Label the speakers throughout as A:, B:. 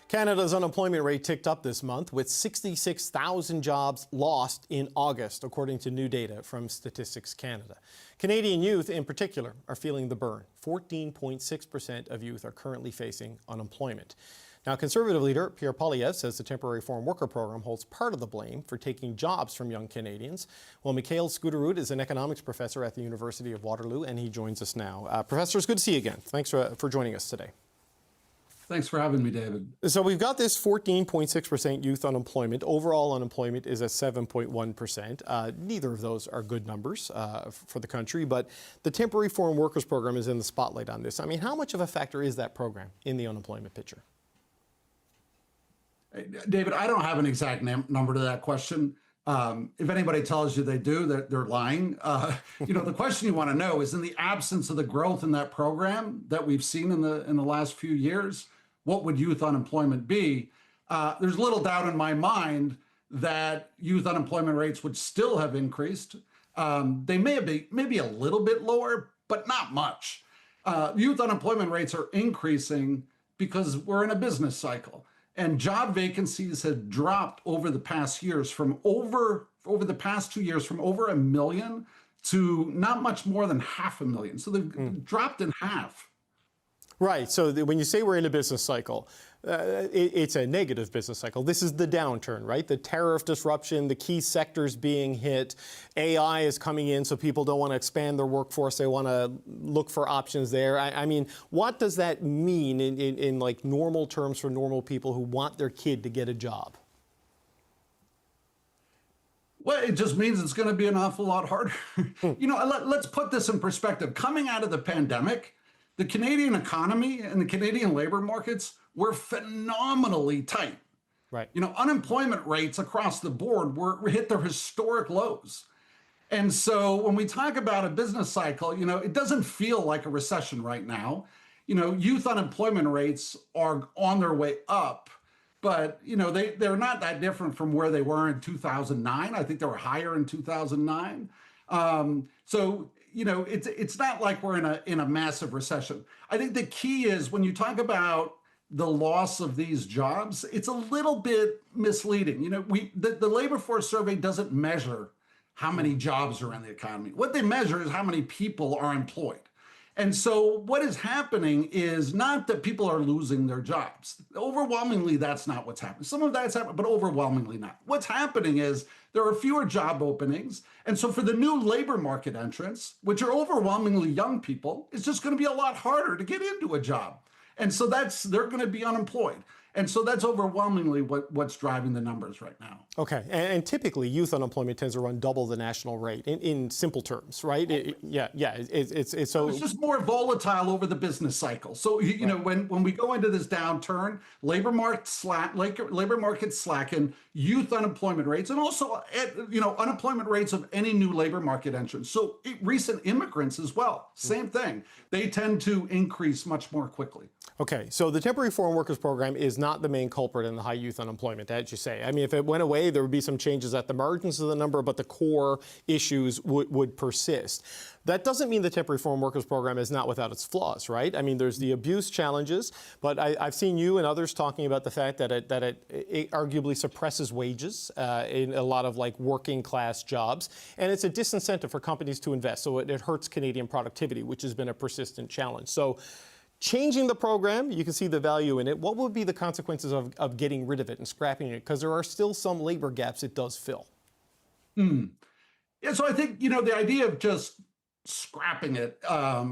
A: Canada's unemployment rate ticked up this month with 66,000 jobs lost in August, according to new data from Statistics Canada. Canadian youth in particular are feeling the burn. 14.6% of youth are currently facing unemployment. Now, Conservative leader Pierre Poilievre says the temporary foreign worker program holds part of the blame for taking jobs from young Canadians. Well, Mikhail Scuderiud is an economics professor at the University of Waterloo, and he joins us now. Professor, it's good to see you again. Thanks for joining us today.
B: Thanks for having me, David.
A: So we've got this 14.6% youth unemployment. Overall unemployment is at 7.1%. Neither of those are good numbers for the country, but the temporary foreign workers program is in the spotlight on this. I mean, how much of a factor is that program in the unemployment picture?
B: David, I don't have an exact number to that question. If anybody tells you they do, they're lying. The question you want to know is, in the absence of the growth in that program that we've seen in the last few years, what would youth unemployment be? There's little doubt in my mind that youth unemployment rates would still have increased. They may be maybe a little bit lower, but not much. Youth unemployment rates are increasing because we're in a business cycle. And job vacancies have dropped over the past years from over the past 2 years from over 1 million to not much more than 500,000. So they've dropped in half.
A: Right. So when you say we're in a business cycle, it's a negative business cycle. This is the downturn, right? The tariff disruption, the key sectors being hit. AI is coming in, so people don't want to expand their workforce. They want to look for options there. I mean, what does that mean in like normal terms for normal people who want their kid to get a job?
B: Well, it just means it's going to be an awful lot harder. Let's put this in perspective. Coming out of the pandemic, the Canadian economy and the Canadian labor markets were phenomenally tight.
A: Right.
B: Unemployment rates across the board were hit their historic lows. And so when we talk about a business cycle, it doesn't feel like a recession right now. Youth unemployment rates are on their way up, but they're not that different from where they were in 2009. I think they were higher in 2009. It's not like we're in a massive recession. I think the key is when you talk about the loss of these jobs, it's a little bit misleading. The labor force survey doesn't measure how many jobs are in the economy. What they measure is how many people are employed. And so what is happening is not that people are losing their jobs. Overwhelmingly, that's not what's happening. Some of that's happening, but overwhelmingly not. What's happening is there are fewer job openings. And so for the new labor market entrants, which are overwhelmingly young people, it's just going to be a lot harder to get into a job. And so they're going to be unemployed. And so that's overwhelmingly what's driving the numbers right now.
A: Okay, and typically youth unemployment tends to run double the national rate in simple terms, right? It's
B: just more volatile over the business cycle. So when we go into this downturn, labor markets slacken, youth unemployment rates, and also unemployment rates of any new labor market entrants. So recent immigrants as well, same thing. They tend to increase much more quickly.
A: Okay, so the temporary foreign workers program is not the main culprit in the high youth unemployment, as you say. I mean, if it went away, there would be some changes at the margins of the number, but the core issues would persist. That doesn't mean the temporary foreign workers program is not without its flaws, right? I mean, there's the abuse challenges, but I've seen you and others talking about the fact that it arguably suppresses wages in a lot of like working class jobs, and it's a disincentive for companies to invest. So it hurts Canadian productivity, which has been a persistent challenge. So changing the program, you can see the value in it. What would be the consequences of getting rid of it and scrapping it? Because there are still some labor gaps it does fill.
B: Yeah, so I think, the idea of just scrapping it, I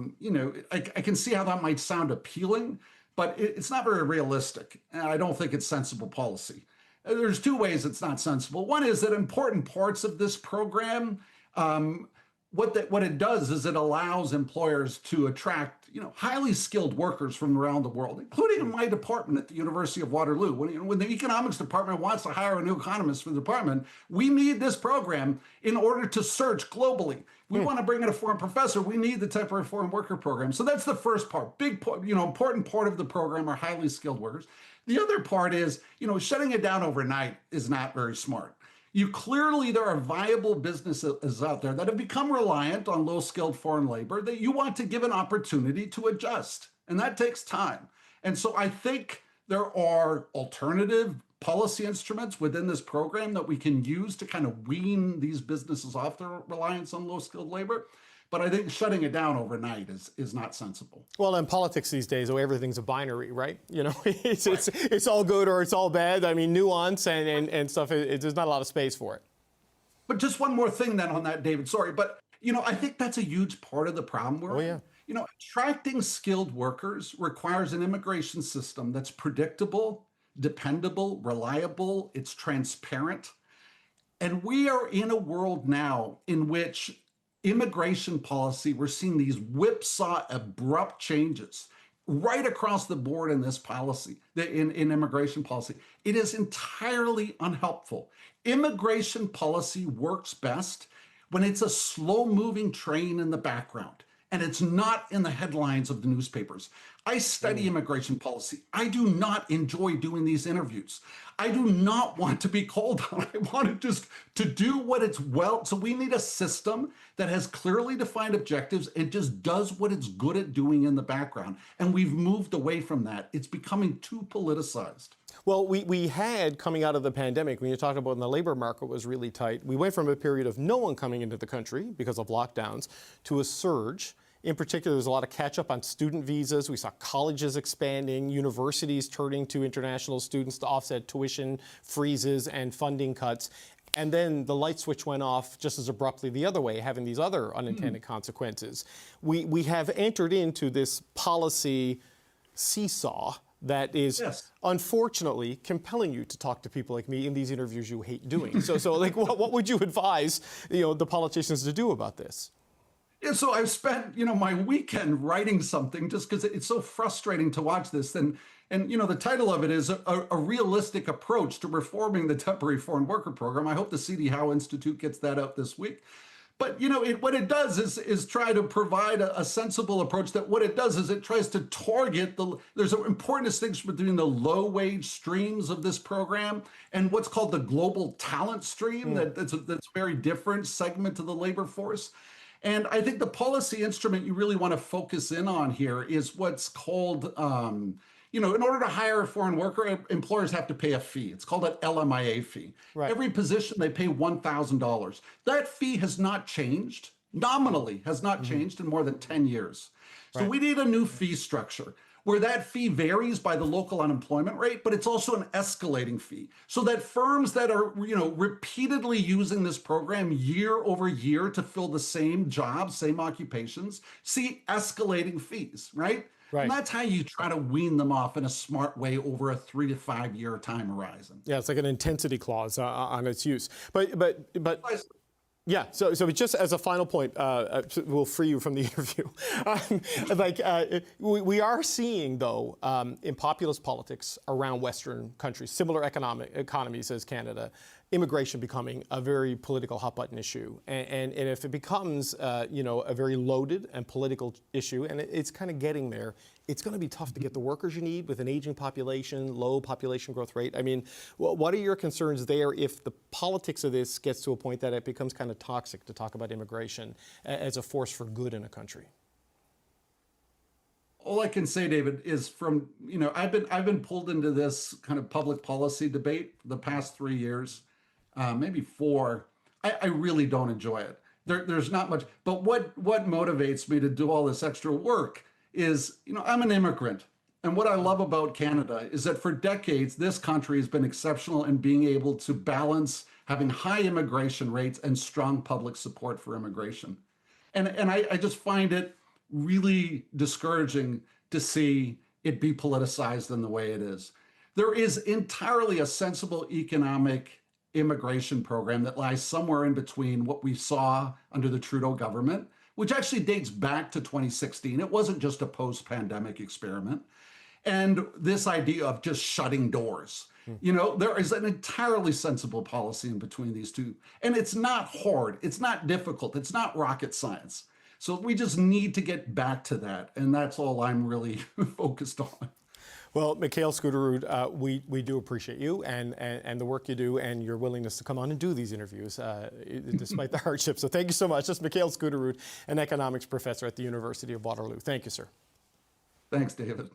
B: can see how that might sound appealing, but it's not very realistic. And I don't think it's sensible policy. There's two ways it's not sensible. One is that important parts of this program, what it does is it allows employers to attract, highly skilled workers from around the world, including in my department at the University of Waterloo. When the economics department wants to hire a new economist for the department, we need this program in order to search globally. We want to bring in a foreign professor. We need the temporary foreign worker program. So that's the first part. Important part of the program are highly skilled workers. The other part is, shutting it down overnight is not very smart. There are viable businesses out there that have become reliant on low-skilled foreign labor that you want to give an opportunity to adjust, and that takes time. And so I think There are alternative policy instruments within this program that we can use to kind of wean these businesses off their reliance on low-skilled labor. But I think shutting it down overnight is not sensible.
A: Well, in politics these days, everything's a binary, right? It's all good or it's all bad. I mean, nuance and stuff, there's not a lot of space for it.
B: But just one more thing then on that, David, sorry. But, I think that's a huge part of the problem we're in. Attracting skilled workers requires an immigration system that's predictable, dependable, reliable, it's transparent. And we are in a world now in which immigration policy, we're seeing these whipsaw, abrupt changes right across the board in this policy, in immigration policy. It is entirely unhelpful. Immigration policy works best when it's a slow-moving train in the background and it's not in the headlines of the newspapers. I study immigration policy. I do not enjoy doing these interviews. I do not want to be called on. I want to do what it's well. So we need a system that has clearly defined objectives and just does what it's good at doing in the background. And we've moved away from that. It's becoming too politicized.
A: Well, we had, coming out of the pandemic, when you talked about when the labor market was really tight, we went from a period of no one coming into the country because of lockdowns to a surge. In particular, there's a lot of catch up on student visas. We saw colleges expanding, universities turning to international students to offset tuition freezes and funding cuts. And then the light switch went off just as abruptly the other way, having these other unintended consequences. We have entered into this policy seesaw that is unfortunately compelling you to talk to people like me in these interviews you hate doing. So like, what would you advise the politicians to do about this?
B: Yeah, so I've spent, my weekend writing something just because it's so frustrating to watch this. And the title of it is a realistic approach to reforming the temporary foreign worker program. I hope the C.D. Howe Institute gets that out this week. But, what it does is try to provide a sensible approach that what it does is it tries to target there's an important distinction between the low wage streams of this program and what's called the global talent stream. That's a very different segment of the labor force. And I think the policy instrument you really want to focus in on here is what's called, in order to hire a foreign worker, employers have to pay a fee. It's called an LMIA fee. Right. Every position, they pay $1,000. That fee has not changed, nominally has not changed in more than 10 years. So we need a new fee structure where that fee varies by the local unemployment rate, but it's also an escalating fee. So that firms that are, repeatedly using this program year over year to fill the same jobs, same occupations, see escalating fees, right? And that's how you try to wean them off in a smart way over a 3 to 5 year time horizon.
A: Yeah, it's like an intensity clause on its use. But yeah, so just as a final point, we'll free you from the interview. We are seeing, though, in populist politics around Western countries, similar economies as Canada, immigration becoming a very political hot-button issue. And if it becomes, a very loaded and political issue, and it's kind of getting there, it's going to be tough to get the workers you need with an aging population, low population growth rate. I mean, what are your concerns there if the politics of this gets to a point that it becomes kind of toxic to talk about immigration as a force for good in a country?
B: All I can say, David, is I've been pulled into this kind of public policy debate the past 3 years, maybe 4. I really don't enjoy it. There's not much, but what motivates me to do all this extra work is, I'm an immigrant. And what I love about Canada is that for decades, this country has been exceptional in being able to balance having high immigration rates and strong public support for immigration. And I just find it really discouraging to see it be politicized in the way it is. There is entirely a sensible economic immigration program that lies somewhere in between what we saw under the Trudeau government, which actually dates back to 2016. It wasn't just a post-pandemic experiment. And this idea of just shutting doors. There is an entirely sensible policy in between these two. And it's not hard. It's not difficult. It's not rocket science. So we just need to get back to that. And that's all I'm really focused on.
A: Well, Mikhail Skutterud, we do appreciate you and the work you do and your willingness to come on and do these interviews despite the hardship. So thank you so much. That's Mikhail Skutterud, an economics professor at the University of Waterloo. Thank you, sir.
B: Thanks, David.